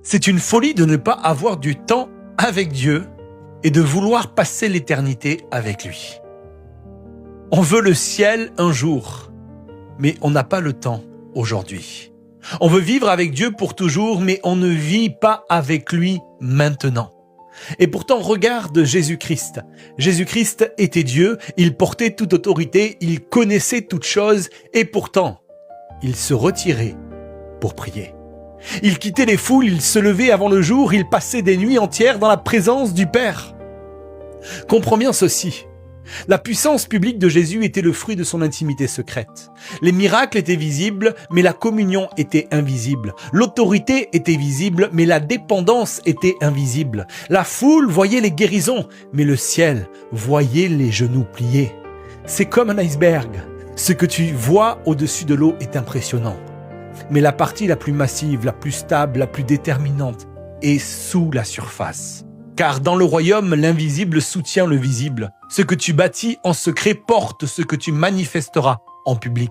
C'est une folie de ne pas avoir du temps avec Dieu et de vouloir passer l'éternité avec lui. On veut le ciel un jour, mais on n'a pas le temps aujourd'hui. On veut vivre avec Dieu pour toujours, mais on ne vit pas avec lui maintenant. Et pourtant, regarde Jésus-Christ. Jésus-Christ était Dieu, il portait toute autorité, il connaissait toutes choses, et pourtant, il se retirait pour prier. Il quittait les foules, il se levait avant le jour, il passait des nuits entières dans la présence du Père. Comprends bien ceci. La puissance publique de Jésus était le fruit de son intimité secrète. Les miracles étaient visibles, mais la communion était invisible. L'autorité était visible, mais la dépendance était invisible. La foule voyait les guérisons, mais le ciel voyait les genoux pliés. C'est comme un iceberg. Ce que tu vois au-dessus de l'eau est impressionnant. Mais la partie la plus massive, la plus stable, la plus déterminante est sous la surface. Car dans le royaume, l'invisible soutient le visible. Ce que tu bâtis en secret porte ce que tu manifesteras en public.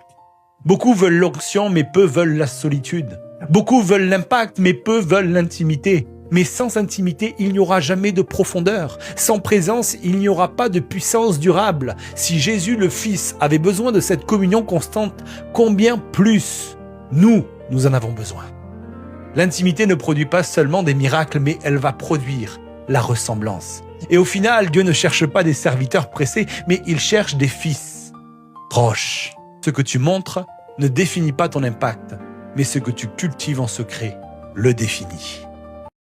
Beaucoup veulent l'onction, mais peu veulent la solitude. Beaucoup veulent l'impact, mais peu veulent l'intimité. Mais sans intimité, il n'y aura jamais de profondeur. Sans présence, il n'y aura pas de puissance durable. Si Jésus le Fils avait besoin de cette communion constante, combien plus nous en avons besoin. L'intimité ne produit pas seulement des miracles, mais elle va produire la ressemblance. Et au final, Dieu ne cherche pas des serviteurs pressés, mais il cherche des fils proches. Ce que tu montres ne définit pas ton impact, mais ce que tu cultives en secret le définit.